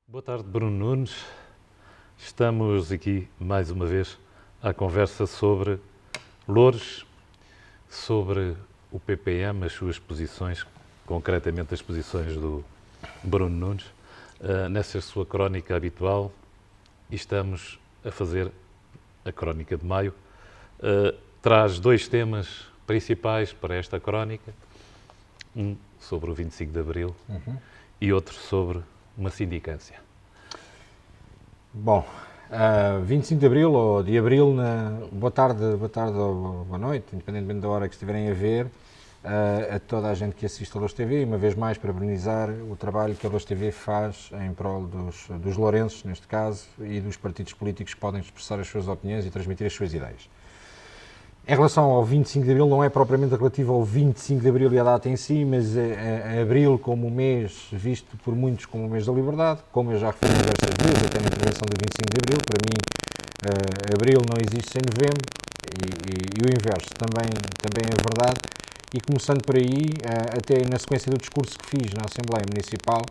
Boa tarde, Bruno Nunes. Estamos aqui, mais uma vez, à conversa sobre Loures, sobre o PPM, as suas posições, concretamente as posições do Bruno Nunes, nessa sua crónica habitual, e estamos a fazer a crónica de maio. Traz dois temas principais para esta crónica, um sobre o 25 de Abril e outro sobre uma sindicância. Bom, 25 de Abril ou de Abril, boa tarde ou boa noite, independentemente da hora que estiverem a ver, a toda a gente que assiste a Loures TV, e uma vez mais parabenizar o trabalho que a Loures TV faz em prol dos lourenços, neste caso, e dos partidos políticos que podem expressar as suas opiniões e transmitir as suas ideias. Em relação ao 25 de Abril, não é propriamente relativo ao 25 de Abril e à data em si, mas a Abril como mês visto por muitos como o mês da liberdade, como eu já referi diversas vezes, até na intervenção do 25 de Abril, para mim Abril não existe sem Novembro, e o inverso também é verdade, e começando por aí, até na sequência do discurso que fiz na Assembleia Municipal,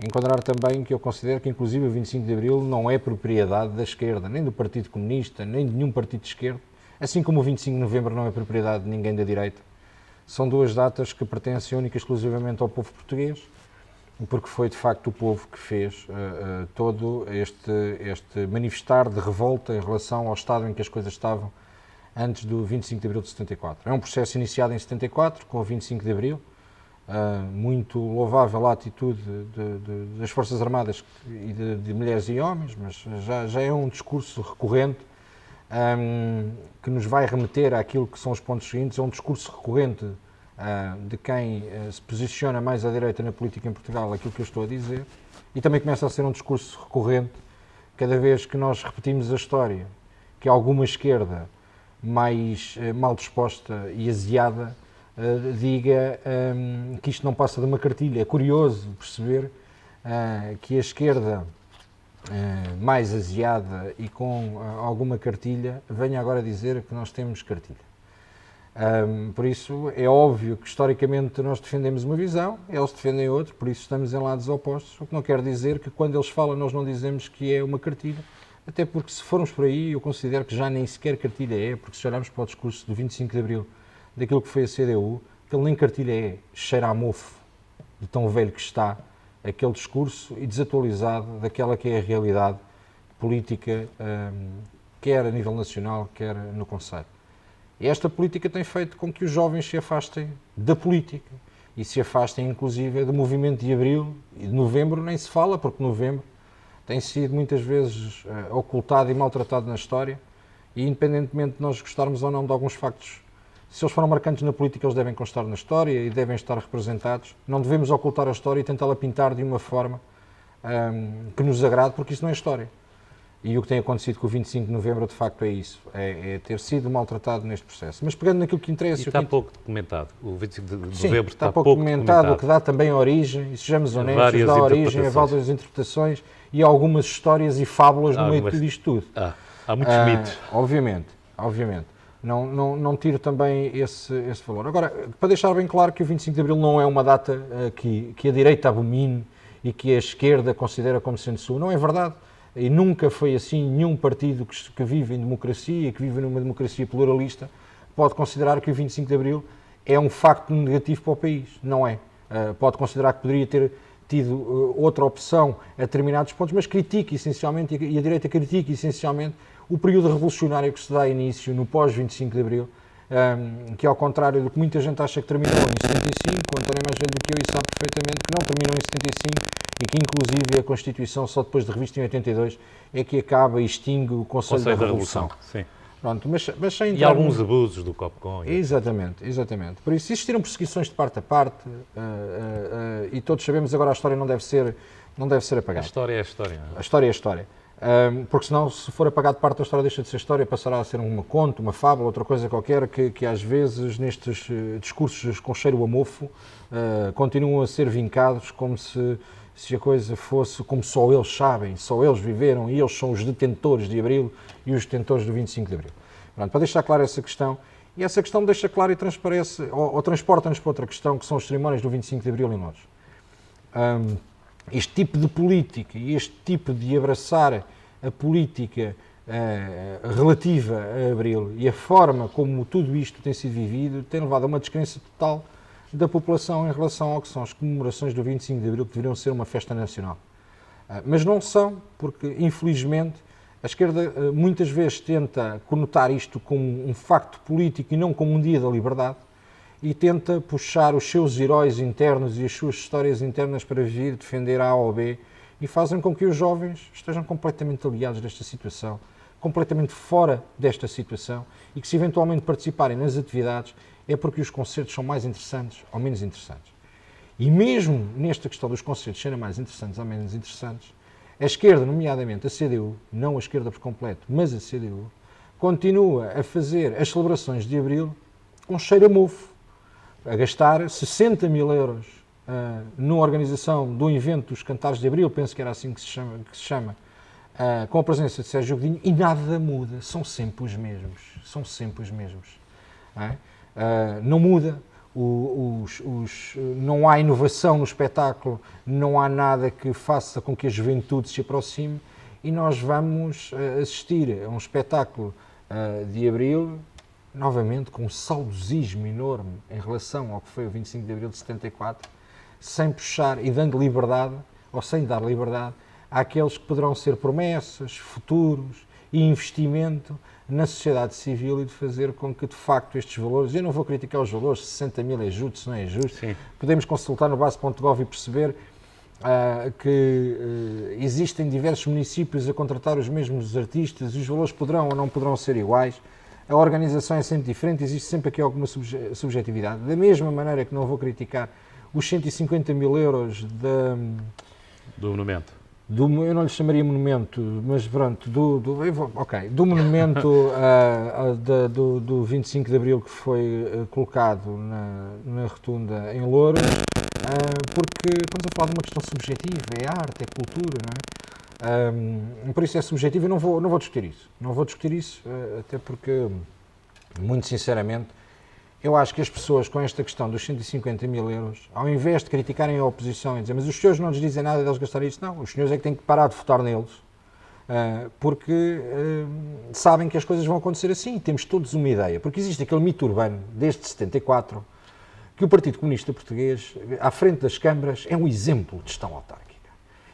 encontrar também que eu considero que inclusive o 25 de Abril não é propriedade da esquerda, nem do Partido Comunista, nem de nenhum partido de esquerda, assim como o 25 de Novembro não é propriedade de ninguém da direita. São duas datas que pertencem única e exclusivamente ao povo português, porque foi de facto o povo que fez todo este manifestar de revolta em relação ao estado em que as coisas estavam antes do 25 de Abril de 74. É um processo iniciado em 74, com o 25 de Abril, muito louvável a atitude das Forças Armadas e de mulheres e homens, mas já é um discurso recorrente que nos vai remeter àquilo que são os pontos seguintes. É um discurso recorrente de quem se posiciona mais à direita na política em Portugal, aquilo que eu estou a dizer, e também começa a ser um discurso recorrente cada vez que nós repetimos a história, que alguma esquerda mais mal disposta e aziada diga que isto não passa de uma cartilha. É curioso perceber que a esquerda mais aziada e com alguma cartilha venha agora dizer que nós temos cartilha. Por isso é óbvio que historicamente nós defendemos uma visão, eles defendem outra, por isso estamos em lados opostos, o que não quer dizer que quando eles falam nós não dizemos que é uma cartilha, até porque se formos por aí eu considero que já nem sequer cartilha é, porque se olharmos para o discurso do 25 de Abril daquilo que foi a CDU, aquele nem cartilha é, cheira a mofo de tão velho que está aquele discurso e desatualizado daquela que é a realidade política, quer a nível nacional, quer no concelho. E esta política tem feito com que os jovens se afastem da política e se afastem, inclusive, do movimento de Abril e de Novembro, nem se fala, porque Novembro tem sido muitas vezes ocultado e maltratado na história, e independentemente de nós gostarmos ou não de alguns factos, se eles foram marcantes na política, eles devem constar na história e devem estar representados. Não devemos ocultar a história e tentá-la pintar de uma forma que nos agrade, porque isso não é história. E o que tem acontecido com o 25 de Novembro, de facto, é isso. É ter sido maltratado neste processo. Mas pegando naquilo que interessa... E está pouco documentado. O 25 de Novembro Sim, está pouco documentado. O que dá também origem, e sejamos honestos, dá origem a várias interpretações e a algumas histórias e fábulas no meio disto tudo. Há muitos mitos. Obviamente. Não tiro também esse valor. Agora, para deixar bem claro que o 25 de Abril não é uma data que a direita abomine e que a esquerda considera como sendo sua. Não é verdade. E nunca foi assim. Nenhum partido que vive em democracia, que vive numa democracia pluralista, pode considerar que o 25 de Abril é um facto negativo para o país. Não é. Pode considerar que poderia ter tido outra opção a determinados pontos, mas critica essencialmente, e a direita critica essencialmente, o período revolucionário que se dá início no pós-25 de Abril, que ao contrário do que muita gente acha que terminou em 75, o António é mais velho do que eu e sabe perfeitamente que não terminou em 75 e que inclusive a Constituição, só depois de revista em 82, é que acaba e extingue o Conselho da Revolução. Sim. Pronto, mas sem e alguns abusos do COPCON. Exatamente. Por isso, existiram perseguições de parte a parte e todos sabemos, agora a história não deve ser apagada. A história é a história. A história é a história. Porque senão, se for apagado parte da história, deixa de ser história, passará a ser uma conto, uma fábula, outra coisa qualquer, que às vezes nestes discursos com cheiro a mofo continuam a ser vincados como se a coisa fosse como só eles sabem, só eles viveram e eles são os detentores de Abril e os detentores do 25 de Abril. Pronto, para deixar clara essa questão, e essa questão deixa clara e transparece, ou transporta-nos para outra questão, que são as cerimónias do 25 de Abril em Loures. este tipo de política e este tipo de abraçar a política relativa a Abril e a forma como tudo isto tem sido vivido tem levado a uma descrença total da população em relação ao que são as comemorações do 25 de Abril, que deveriam ser uma festa nacional. Mas não são, porque, infelizmente, a esquerda muitas vezes tenta conotar isto como um facto político e não como um dia da liberdade, e tenta puxar os seus heróis internos e as suas histórias internas para vir defender A ou B, e fazem com que os jovens estejam completamente aliados desta situação, completamente fora desta situação, e que se eventualmente participarem nas atividades é porque os concertos são mais interessantes ou menos interessantes. E mesmo nesta questão dos concertos serem mais interessantes ou menos interessantes, a esquerda, nomeadamente a CDU, não a esquerda por completo, mas a CDU, continua a fazer as celebrações de Abril com cheiro a mofo, a gastar 60 mil euros na organização do evento dos Cantares de Abril, penso que era assim que se chama, com a presença de Sérgio Godinho, e nada muda, são sempre os mesmos. Não muda, não há inovação no espetáculo, não há nada que faça com que a juventude se aproxime, e nós vamos assistir a um espetáculo de Abril, novamente com um saudosismo enorme em relação ao que foi o 25 de Abril de 74, sem puxar e dando liberdade, ou sem dar liberdade, àqueles que poderão ser promessas, futuros e investimento na sociedade civil, e de fazer com que, de facto, estes valores, eu não vou criticar os valores, 60 mil é justo, se não é justo, sim, podemos consultar no base.gov e perceber que existem diversos municípios a contratar os mesmos artistas, e os valores poderão ou não poderão ser iguais, a organização é sempre diferente, existe sempre aqui alguma subjetividade. Da mesma maneira que não vou criticar os 150 mil euros do monumento. Eu não lhe chamaria monumento, mas pronto, do monumento do 25 de Abril que foi colocado na rotunda em Louro, porque estamos a falar de uma questão subjetiva, é arte, é cultura, não é? Por isso é subjetivo, e não vou discutir isso. Não vou discutir isso, até porque, muito sinceramente, eu acho que as pessoas com esta questão dos 150 mil euros, ao invés de criticarem a oposição e dizer mas os senhores não nos dizem nada deles gastarem isso, não, os senhores é que têm que parar de votar neles, porque sabem que as coisas vão acontecer assim, e temos todos uma ideia, porque existe aquele mito urbano, desde 74, que o Partido Comunista Português, à frente das câmaras, é um exemplo de gestão autárquica.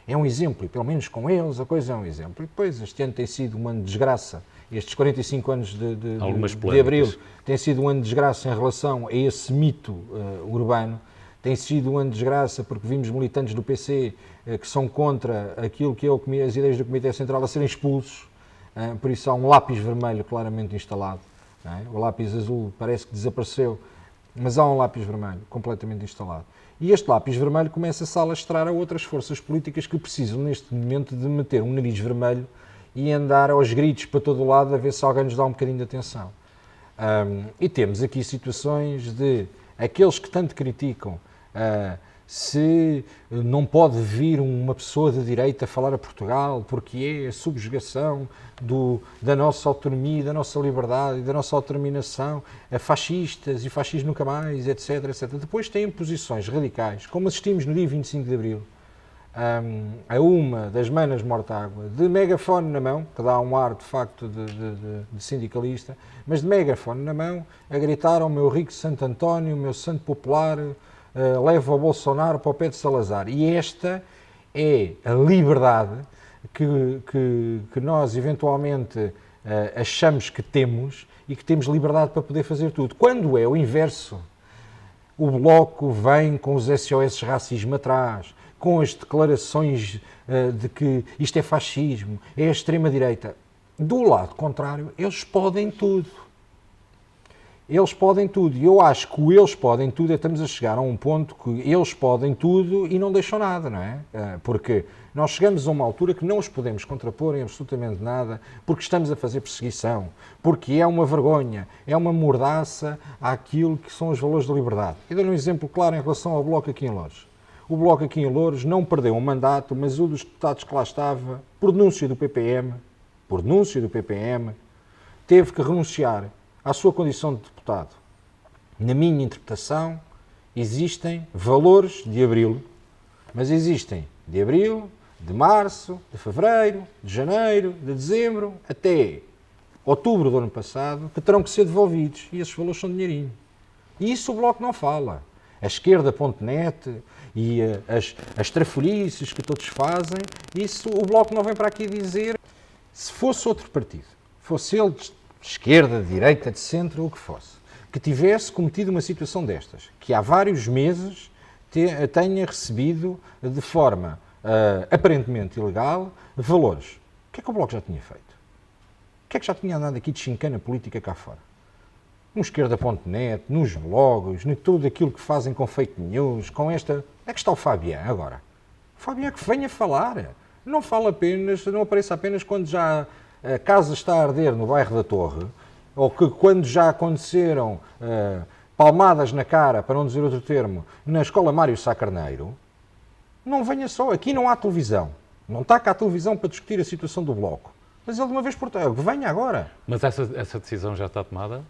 É um exemplo, e pelo menos com eles a coisa é um exemplo. E depois este ano tem sido um ano de desgraça. Estes 45 anos de Abril tem sido um ano de desgraça em relação a esse mito urbano. Tem sido um ano de desgraça porque vimos militantes do PC que são contra aquilo que é as ideias do Comitê Central a serem expulsos. Por isso há um lápis vermelho claramente instalado. Não é? O lápis azul parece que desapareceu, mas há um lápis vermelho completamente instalado. E este lápis vermelho começa-se a alastrar a outras forças políticas que precisam neste momento de meter um nariz vermelho e andar aos gritos para todo o lado a ver se alguém nos dá um bocadinho de atenção. E temos aqui situações de aqueles que tanto criticam se não pode vir uma pessoa de direita falar a Portugal porque é a subjugação da nossa autonomia, da nossa liberdade e da nossa autodeterminação a fascistas e fascismo nunca mais, etc, etc. Depois têm posições radicais, como assistimos no dia 25 de Abril, a uma das manas morta-água, de megafone na mão, que dá um ar de facto de sindicalista, mas de megafone na mão, a gritar ao meu rico Santo António, o meu santo popular, leva o Bolsonaro para o pé de Salazar. E esta é a liberdade que nós eventualmente achamos que temos, e que temos liberdade para poder fazer tudo. Quando é o inverso, o Bloco vem com os SOS racismo atrás, com as declarações de que isto é fascismo, é a extrema-direita. Do lado contrário, eles podem tudo. Eles podem tudo. E eu acho que o eles podem tudo, estamos a chegar a um ponto que eles podem tudo e não deixam nada, não é? Porque nós chegamos a uma altura que não os podemos contrapor em absolutamente nada, porque estamos a fazer perseguição, porque é uma vergonha, é uma mordaça àquilo que são os valores da liberdade. E dou-lhe um exemplo claro em relação ao Bloco aqui em Loures. O Bloco aqui em Loures não perdeu um mandato, mas um dos deputados que lá estava, por denúncia do PPM, teve que renunciar à sua condição de deputado. Na minha interpretação, existem valores de Abril, mas existem de abril, de março, de fevereiro, de janeiro, de dezembro, até outubro do ano passado, que terão que ser devolvidos. E esses valores são dinheirinho. E isso o Bloco não fala. A esquerda.net e as trafolices que todos fazem, isso o Bloco não vem para aqui dizer. Se fosse outro partido, fosse ele de esquerda, de direita, de centro, ou o que fosse, que tivesse cometido uma situação destas, que há vários meses tenha recebido de forma aparentemente ilegal valores, o que é que o Bloco já tinha feito? O que é que já tinha andado aqui de chincana política cá fora? No esquerda.net, nos blogs, em tudo aquilo que fazem com fake news, com esta... É que está o Fabián agora. O Fabián que venha falar. Não fala apenas, não apareça apenas quando já a casa está a arder no bairro da Torre, ou que quando já aconteceram palmadas na cara, para não dizer outro termo, na escola Mário Sá Carneiro. Não venha só. Aqui não há televisão. Não está cá a televisão para discutir a situação do Bloco. Mas ele de uma vez por todas, venha agora. Mas essa decisão já está tomada?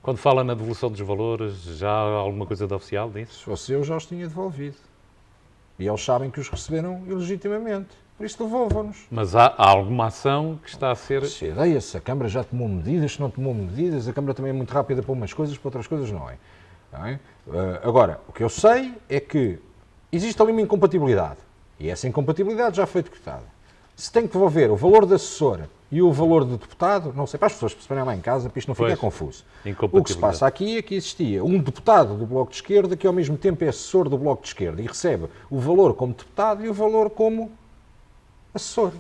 Quando fala na devolução dos valores, já há alguma coisa de oficial disso? Se fosse eu, já os tinha devolvido. E eles sabem que os receberam ilegitimamente. Por isso devolvam-nos. Mas há alguma ação que está a ser... Se ideia, se a Câmara já tomou medidas, se não tomou medidas, a Câmara também é muito rápida para umas coisas, para outras coisas não é. Não é? Agora, o que eu sei é que existe ali uma incompatibilidade. E essa incompatibilidade já foi decretada. Se tem que devolver o valor de assessor e o valor de deputado, não sei, para as pessoas perceberem lá em casa, para isto não ficar confuso. O que se passa aqui é que existia um deputado do Bloco de Esquerda que ao mesmo tempo é assessor do Bloco de Esquerda e recebe o valor como deputado e o valor como assessor.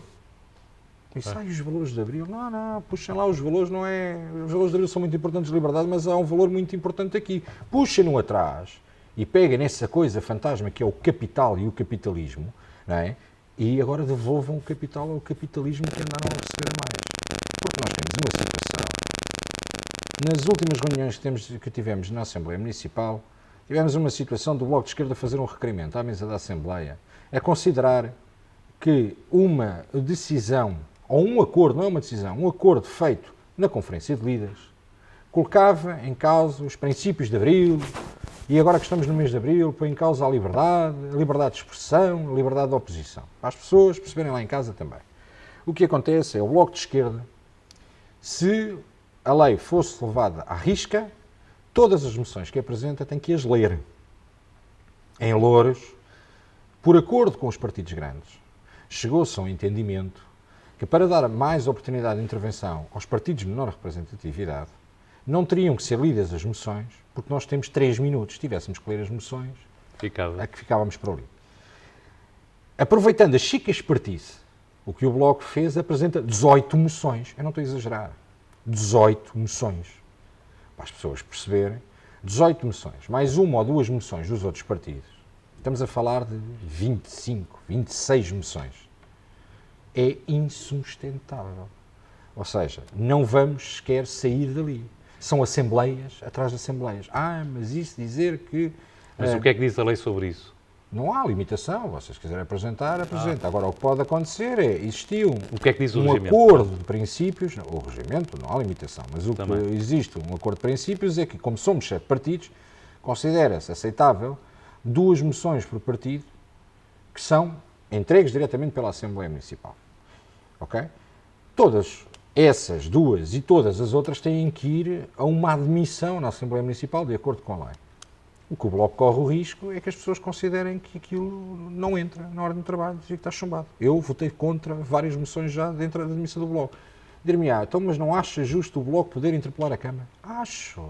E sai os valores de Abril. Não, puxem lá os valores, não é... Os valores de Abril são muito importantes de liberdade, mas há um valor muito importante aqui. Puxem-no atrás e peguem nessa coisa fantasma que é o capital e o capitalismo, não é? E agora devolvam o capital ao capitalismo que andaram a receber mais. Porque nós temos uma situação. Nas últimas reuniões que tivemos na Assembleia Municipal, tivemos uma situação do Bloco de Esquerda fazer um requerimento à mesa da Assembleia a considerar que uma decisão, ou um acordo, não é uma decisão, um acordo feito na Conferência de Líderes, colocava em causa os princípios de Abril, e agora que estamos no mês de Abril, põe em causa a liberdade de expressão, a liberdade de oposição. Para as pessoas perceberem lá em casa também. O que acontece é o Bloco de Esquerda, se a lei fosse levada à risca, todas as moções que apresenta tem que as ler. Em Louros, por acordo com os partidos grandes, chegou-se a um entendimento que para dar mais oportunidade de intervenção aos partidos de menor representatividade, não teriam que ser lidas as moções, porque nós temos 3 minutos. Se tivéssemos que ler as moções, é que ficávamos por ali. Aproveitando a chica espertice, o que o Bloco fez, apresenta 18 moções. Eu não estou a exagerar. 18 moções. Para as pessoas perceberem, 18 moções, mais uma ou duas moções dos outros partidos. Estamos a falar de 25, 26 moções. É insustentável. Ou seja, não vamos sequer sair dali. São assembleias atrás de assembleias. Mas isso dizer que... Mas o que é que diz a lei sobre isso? Não há limitação. Vocês quiserem apresentar, apresenta. Agora, o que pode acontecer é, existiu o que é que diz o um regimento? Acordo de princípios, o regimento não há limitação, mas o Também. que existe um acordo de princípios é que, como somos 7 partidos, considera-se aceitável 2 moções por partido que são entregues diretamente pela Assembleia Municipal. Ok? Todas essas 2 e todas as outras têm que ir a uma admissão na Assembleia Municipal de acordo com a lei. O que o Bloco corre o risco é que as pessoas considerem que aquilo não entra na ordem de trabalho e que está chumbado. Eu votei contra várias moções já dentro da admissão do Bloco. Dir-me, então, mas não acha justo o Bloco poder interpelar a Câmara? Acho.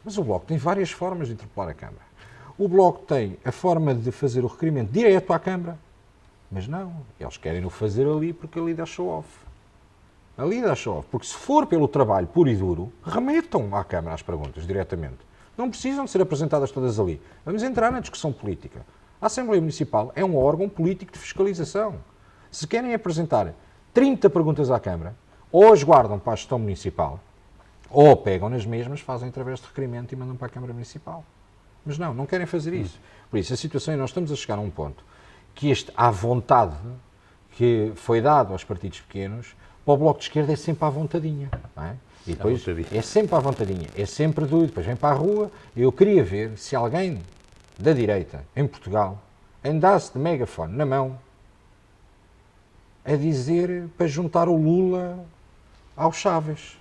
Mas o Bloco tem várias formas de interpelar a Câmara. O Bloco tem a forma de fazer o requerimento direto à Câmara, mas não. Eles querem o fazer ali porque ali dá show-off. Ali dá show-off. Porque se for pelo trabalho puro e duro, remetam à Câmara as perguntas diretamente. Não precisam de ser apresentadas todas ali. Vamos entrar na discussão política. A Assembleia Municipal é um órgão político de fiscalização. Se querem apresentar 30 perguntas à Câmara, ou as guardam para a gestão municipal, ou pegam nas mesmas, fazem através de requerimento e mandam para a Câmara Municipal. Mas não querem fazer isso. Por isso, a situação é que nós estamos a chegar a um ponto que à vontade que foi dado aos partidos pequenos, para o Bloco de Esquerda é sempre à vontadinha, não é? E depois é sempre à vontadinha, é sempre doido, depois vem para a rua. Eu queria ver se alguém da direita, em Portugal, andasse de megafone na mão a dizer para juntar o Lula ao Chaves.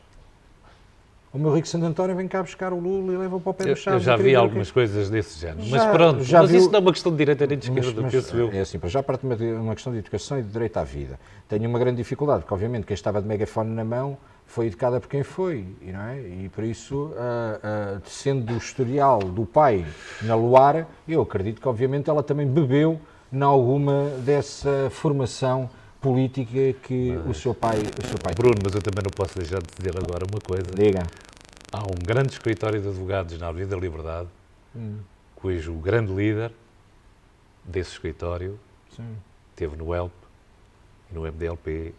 O meu Rico Santo António vem cá buscar o Lula e leva para o pé do Chaves. Eu já vi algumas coisas desse género. Mas pronto, mas isso não é uma questão de direita nem de esquerda, penso eu. É assim, para já parte de uma questão de educação e de direito à vida. Tenho uma grande dificuldade, porque obviamente quem estava de megafone na mão foi educada por quem foi, não é? E por isso, sendo do historial do pai na Luara, eu acredito que obviamente ela também bebeu em alguma dessa formação política que o seu pai Bruno, mas eu também não posso deixar de dizer agora uma coisa. Diga. Há um grande escritório de advogados na Avenida da Liberdade, cujo grande líder desse escritório esteve no ELP e no MDLP,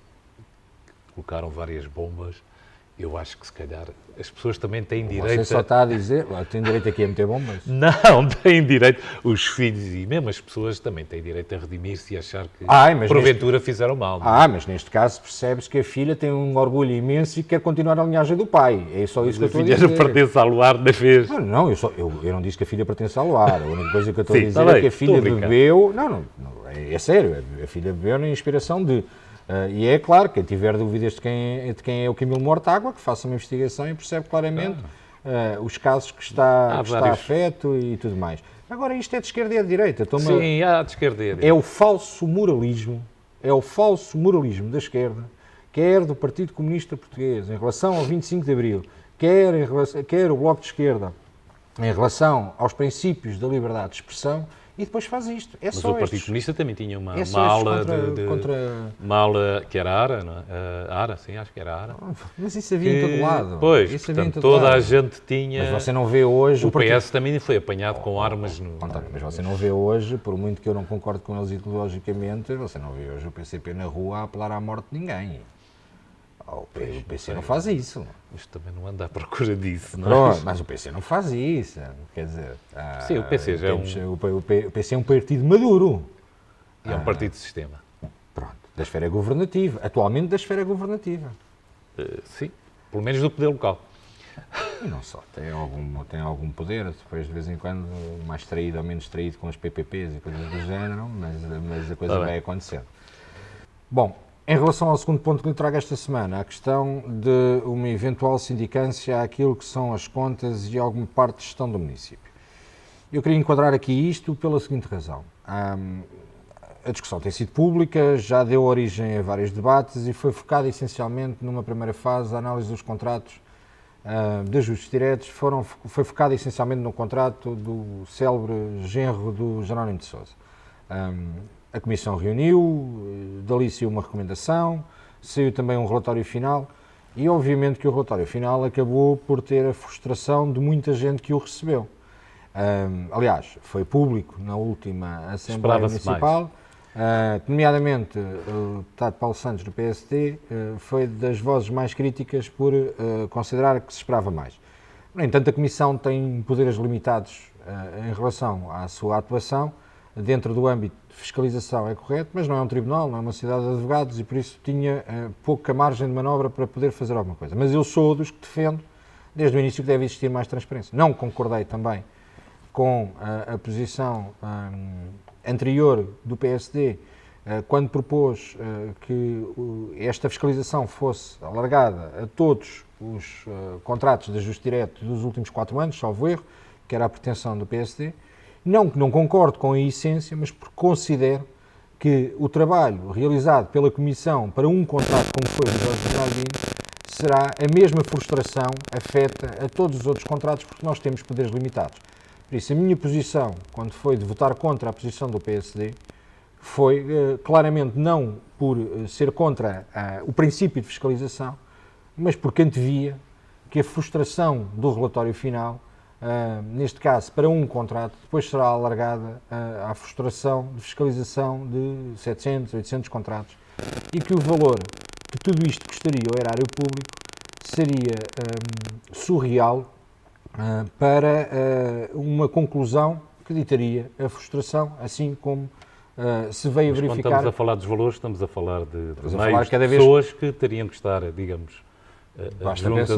colocaram várias bombas. Eu acho que se calhar as pessoas também têm direito... Você só está a dizer, tem direito aqui a meter bombas? Não, têm direito. Os filhos e mesmo as pessoas também têm direito a redimir-se e achar que porventura fizeram mal. Mas neste caso percebe-se que a filha tem um orgulho imenso e quer continuar a linhagem do pai. É só isso que eu estou a dizer. A filha não pertence ao Luar da vez. Não, eu não disse que a filha pertence ao Luar. A única coisa que eu estou a dizer é que a filha bebeu... Não, é sério. A filha bebeu na inspiração de... e é claro, quem tiver dúvidas de quem é o Camilo Mortágua, que faça uma investigação e percebe claramente os casos que está afeto e tudo mais. Agora, isto é de esquerda e de direita. Sim, há de esquerda e de direita. É o falso moralismo da esquerda, quer do Partido Comunista Português, em relação ao 25 de Abril, quer o Bloco de Esquerda, em relação aos princípios da liberdade de expressão, e depois faz isto. Mas o Partido Comunista também tinha uma ala uma ala que era a ARA, não é? A ARA, sim, acho que era a ARA. Mas isso havia em todo lado. Pois, isso portanto, toda a gente tinha... Mas você não vê hoje... O PS também foi apanhado com armas no... António, mas você não vê hoje, por muito que eu não concordo com eles ideologicamente, você não vê hoje o PCP na rua a apelar à morte de ninguém. O PC não faz isso. Isto também não anda à procura disso, não é? Pronto, mas o PC não faz isso. Quer dizer... Sim, o PC já é o PC é um partido maduro. E é um partido de sistema. Pronto, da esfera governativa. Atualmente da esfera governativa. Sim, pelo menos do poder local. E não só, tem algum poder, depois de vez em quando mais traído ou menos traído com as PPPs e coisas do género, mas a coisa vai acontecendo. Bom, em relação ao segundo ponto que lhe trago esta semana, a questão de uma eventual sindicância àquilo que são as contas e alguma parte de gestão do município. Eu queria enquadrar aqui isto pela seguinte razão. A discussão tem sido pública, já deu origem a vários debates e foi focada essencialmente numa primeira fase, a análise dos contratos de ajustes diretos, foi focada essencialmente no contrato do célebre genro do Jerónimo de Sousa. A Comissão reuniu, dali-se uma recomendação, saiu também um relatório final e obviamente que o relatório final acabou por ter a frustração de muita gente que o recebeu. Aliás, foi público na última Assembleia Municipal, nomeadamente o deputado Paulo Santos do PSD foi das vozes mais críticas por considerar que se esperava mais. No entanto, a Comissão tem poderes limitados em relação à sua atuação, dentro do âmbito de fiscalização é correto, mas não é um tribunal, não é uma sociedade de advogados e por isso tinha pouca margem de manobra para poder fazer alguma coisa. Mas eu sou dos que defendo, desde o início, que deve existir mais transparência. Não concordei também com a posição anterior do PSD, quando propôs que esta fiscalização fosse alargada a todos os contratos de ajuste direto dos últimos 4 anos, salvo erro, que era a pretensão do PSD. Não que não concordo com a essência, mas porque considero que o trabalho realizado pela Comissão para um contrato como foi o do Jorge Geraldino será a mesma frustração afeta a todos os outros contratos porque nós temos poderes limitados. Por isso, a minha posição, quando foi de votar contra a posição do PSD, foi claramente não por ser contra o princípio de fiscalização, mas porque antevia que a frustração do relatório final, neste caso para um contrato, depois será alargada à frustração de fiscalização de 700, 800 contratos e que o valor que tudo isto custaria ao erário público seria surreal para uma conclusão que ditaria a frustração, assim como se veio a verificar... Quando estamos a falar dos valores, estamos a falar de meios de pessoas que teriam que estar, digamos, juntas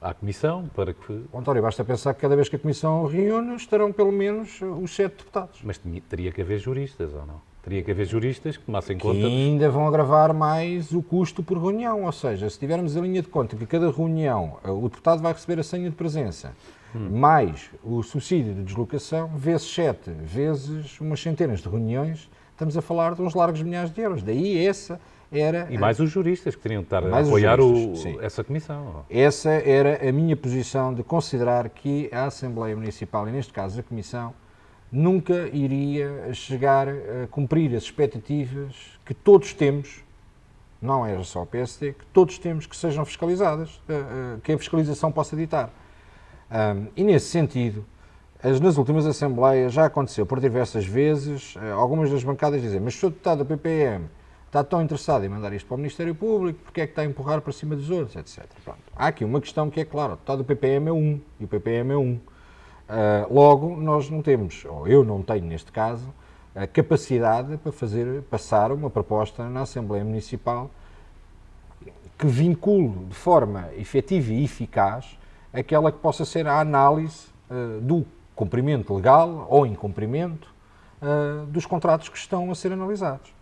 à Comissão para que... António, basta pensar que cada vez que a Comissão reúne estarão pelo menos os 7 deputados. Mas teria que haver juristas, ou não? Teria que haver juristas que tomassem que conta. ainda vão agravar mais o custo por reunião, ou seja, se tivermos a linha de conta que cada reunião o deputado vai receber a senha de presença, mais o subsídio de deslocação, vezes 7, vezes umas centenas de reuniões, estamos a falar de uns largos milhares de euros. Daí essa era... E mais os juristas que teriam de estar a Mais os apoiar juristas, sim. essa comissão. Essa era a minha posição de considerar que a Assembleia Municipal, e neste caso a Comissão, nunca iria chegar a cumprir as expectativas que todos temos, não é só o PSD, que todos temos que sejam fiscalizadas, que a fiscalização possa ditar. E nesse sentido, nas últimas Assembleias já aconteceu por diversas vezes, algumas das bancadas dizem, mas o Sr. Deputado da PPM está tão interessado em mandar isto para o Ministério Público, porque é que está a empurrar para cima dos outros, etc. Pronto. Há aqui uma questão que é clara, o deputado do PPM é um, e o PPM é um. Logo, nós não temos, ou eu não tenho neste caso, a capacidade para passar uma proposta na Assembleia Municipal que vincule de forma efetiva e eficaz aquela que possa ser a análise do cumprimento legal ou incumprimento dos contratos que estão a ser analisados.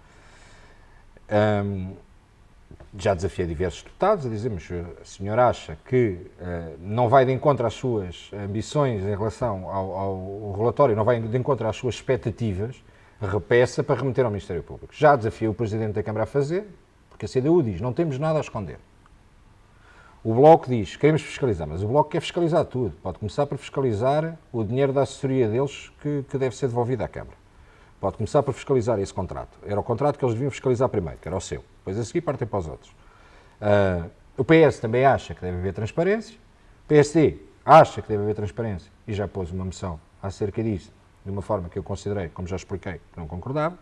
Já desafiei diversos deputados a dizer, mas a senhora acha que não vai de encontro às suas ambições em relação ao relatório, não vai de encontro às suas expectativas, repeça para remeter ao Ministério Público. Já desafiei o Presidente da Câmara a fazer, porque a CDU diz, não temos nada a esconder. O Bloco diz, queremos fiscalizar, mas o Bloco quer fiscalizar tudo. Pode começar por fiscalizar o dinheiro da assessoria deles que deve ser devolvido à Câmara. Pode começar por fiscalizar esse contrato. Era o contrato que eles deviam fiscalizar primeiro, que era o seu. Depois a seguir partem para os outros. O PS também acha que deve haver transparência. O PSD acha que deve haver transparência e já pôs uma moção acerca disso, de uma forma que eu considerei, como já expliquei, que não concordava.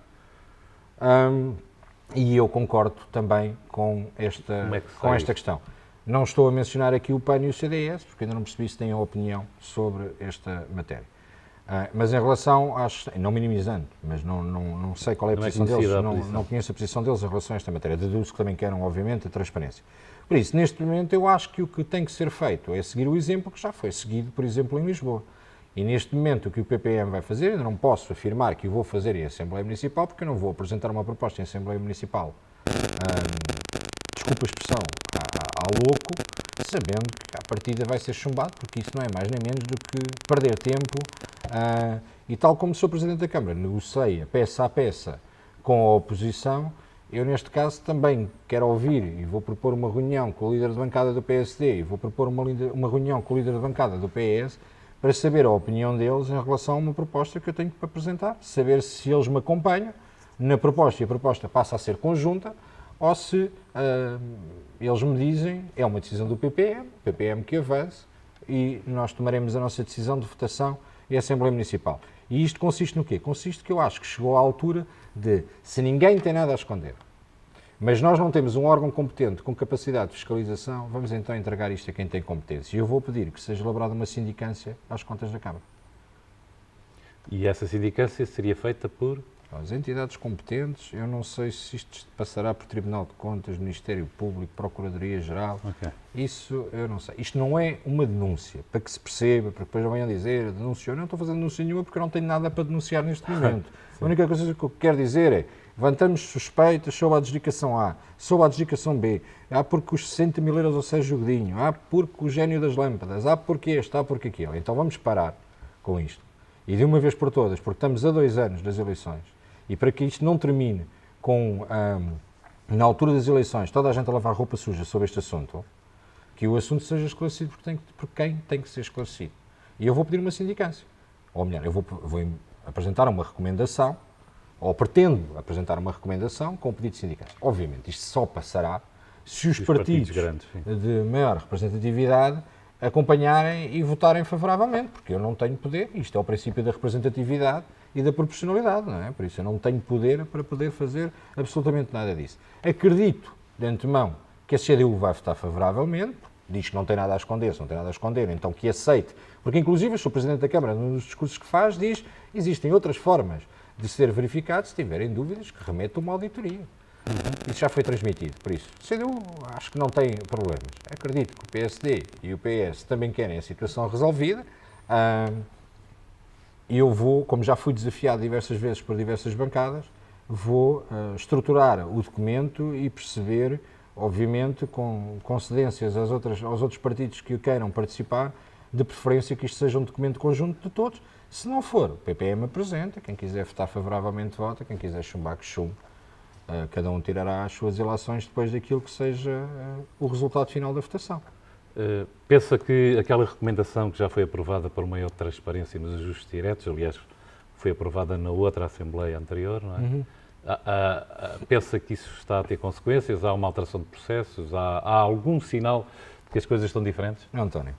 E eu concordo também com esta questão. Não estou a mencionar aqui o PAN e o CDS, porque ainda não percebi se têm a opinião sobre esta matéria. Mas em relação às... Não minimizando, mas não sei qual é a posição deles, não conheço a posição deles em relação a esta matéria. Deduzo que também queiram, obviamente, a transparência. Por isso, neste momento, eu acho que o que tem que ser feito é seguir o exemplo que já foi seguido, por exemplo, em Lisboa. E neste momento, o que o PPM vai fazer, ainda não posso afirmar que o vou fazer em Assembleia Municipal, porque eu não vou apresentar uma proposta em Assembleia Municipal, desculpa a expressão, ao louco, sabendo que à partida vai ser chumbado, porque isso não é mais nem menos do que perder tempo. E tal como sou Presidente da Câmara, negocia peça a peça com a oposição, eu neste caso também quero ouvir e vou propor uma reunião com o líder de bancada do PSD e vou propor uma reunião com o líder de bancada do PS para saber a opinião deles em relação a uma proposta que eu tenho para apresentar, saber se eles me acompanham na proposta e a proposta passa a ser conjunta ou se eles me dizem é uma decisão do PPM que avance e nós tomaremos a nossa decisão de votação e a Assembleia Municipal. E isto consiste no quê? Consiste que eu acho que chegou à altura de, se ninguém tem nada a esconder, mas nós não temos um órgão competente com capacidade de fiscalização, vamos então entregar isto a quem tem competência. E eu vou pedir que seja elaborada uma sindicância às contas da Câmara. E essa sindicância seria feita por? As entidades competentes, eu não sei se isto passará por Tribunal de Contas, Ministério Público, Procuradoria-Geral, isso eu não sei. Isto não é uma denúncia, para que se perceba, para que depois não venham dizer, denunciou, não estou fazendo denúncia nenhuma porque eu não tenho nada para denunciar neste momento. A única coisa que eu quero dizer é, levantamos suspeitas sobre a adjudicação A, sobre a adjudicação B, porque os 60 mil euros ao Sérgio Godinho, porque o gênio das lâmpadas, porque este, porque aquilo. Então vamos parar com isto. E de uma vez por todas, porque estamos a 2 anos das eleições, e para que isto não termine com, na altura das eleições, toda a gente a lavar roupa suja sobre este assunto, que o assunto seja esclarecido por quem tem que ser esclarecido. E eu vou pedir uma sindicância. Ou melhor, eu vou apresentar uma recomendação, ou pretendo apresentar uma recomendação com o pedido de sindicância. Obviamente, isto só passará se os partidos grandes, de maior representatividade acompanharem e votarem favoravelmente, porque eu não tenho poder, isto é o princípio da representatividade e da proporcionalidade, não é? Por isso eu não tenho poder para poder fazer absolutamente nada disso. Acredito, de antemão, que a CDU vai votar favoravelmente, diz que não tem nada a esconder, se não tem nada a esconder, então que aceite, porque inclusive eu sou Presidente da Câmara, nos discursos que faz, diz que existem outras formas de ser verificado, se tiverem dúvidas, que remetam uma auditoria. Isso já foi transmitido, por isso, a CDU acho que não tem problemas. Acredito que o PSD e o PS também querem a situação resolvida. E eu vou, como já fui desafiado diversas vezes por diversas bancadas, vou estruturar o documento e perceber, obviamente, com concedências aos outros partidos que o queiram participar, de preferência que isto seja um documento conjunto de todos. Se não for, o PPM apresenta, quem quiser votar favoravelmente vota, quem quiser chumbar que chumbe. Cada um tirará as suas ilações depois daquilo que seja o resultado final da votação. Pensa que aquela recomendação que já foi aprovada para maior transparência nos ajustes diretos, aliás, foi aprovada na outra Assembleia anterior, não é? Uhum. Pensa que isso está a ter consequências? Há uma alteração de processos? Há algum sinal de que as coisas estão diferentes? Não, António.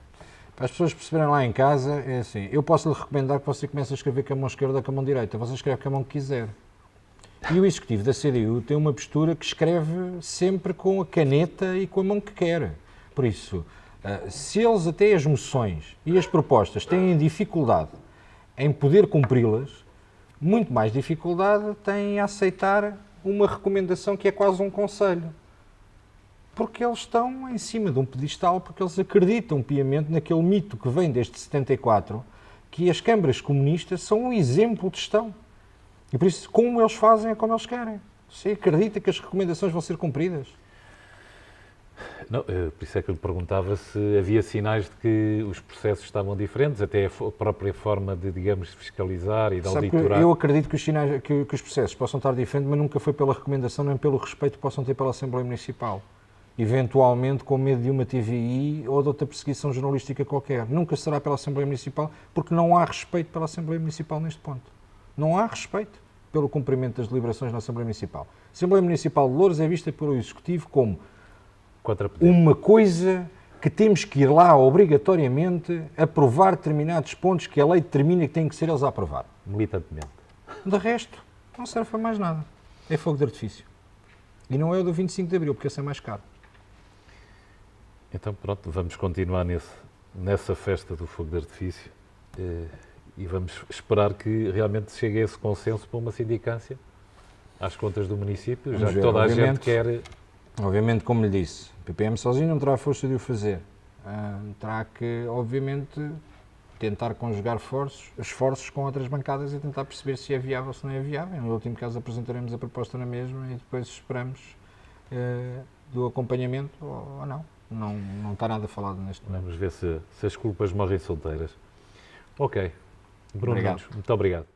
Para as pessoas perceberem lá em casa, é assim, eu posso lhe recomendar que você comece a escrever com a mão esquerda ou com a mão direita. Você escreve com a mão que quiser. E o executivo da CDU tem uma postura que escreve sempre com a caneta e com a mão que quer. Por isso, se eles até as moções e as propostas têm dificuldade em poder cumpri-las, muito mais dificuldade têm em aceitar uma recomendação que é quase um conselho. Porque eles estão em cima de um pedestal, porque eles acreditam piamente naquele mito que vem desde 74, que as câmaras comunistas são um exemplo de gestão. E por isso, como eles fazem é como eles querem. Você acredita que as recomendações vão ser cumpridas? Não, por isso é que eu lhe perguntava se havia sinais de que os processos estavam diferentes, até a própria forma de, digamos, fiscalizar e de auditorar. Eu acredito que os sinais, que os processos possam estar diferentes, mas nunca foi pela recomendação nem pelo respeito que possam ter pela Assembleia Municipal. Eventualmente com medo de uma TVI ou de outra perseguição jornalística qualquer. Nunca será pela Assembleia Municipal, porque não há respeito pela Assembleia Municipal neste ponto. Não há respeito pelo cumprimento das deliberações na Assembleia Municipal. A Assembleia Municipal de Loures é vista pelo Executivo como uma coisa que temos que ir lá obrigatoriamente aprovar determinados pontos que a lei determina que têm que ser eles a aprovar. Militantemente. De resto, não serve para mais nada. É fogo de artifício. E não é o do 25 de Abril, porque esse é mais caro. Então, pronto, vamos continuar nessa festa do fogo de artifício e vamos esperar que realmente chegue a esse consenso para uma sindicância às contas do município, já que toda a gente quer... Obviamente, como lhe disse, o PPM sozinho não terá força de o fazer. Terá que, obviamente, tentar conjugar esforços com outras bancadas e tentar perceber se é viável ou se não é viável. No último caso, apresentaremos a proposta na mesma e depois esperamos do acompanhamento ou não. Não está nada falado neste momento. Vamos ver se as culpas morrem solteiras. Ok. Bruno Obrigado. Nunes, muito obrigado.